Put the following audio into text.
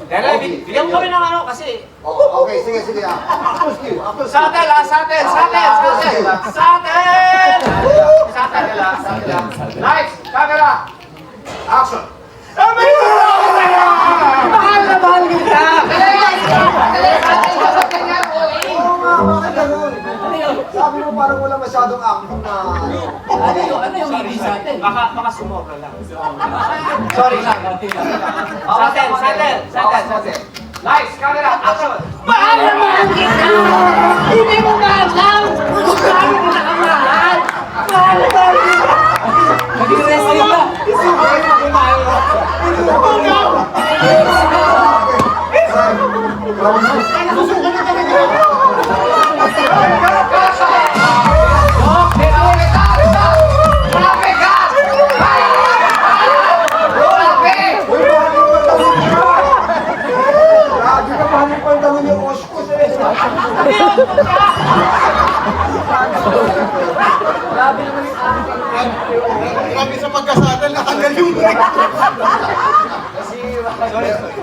Bigyan mo kami ng ano kasi. Okay, sige. Satel. Lights, camera, action. Mahal na mahal kita! Bakit ganun? Sabi mo parang wala masyadong acting na... Ano yung ibig sa atin? Baka sumobra lang. Sorry lang. Satel. Lights, camera, action. Mahal na mahal kita! Hindi mo ba alam kung paano mo nakamahal? Mahal na mahal kita! Nag-rescue ka! Grabe ka, paano pa ang tanong yung Oshkos eh? Grabe sa pagkasadal, natanggal yung... Sorry.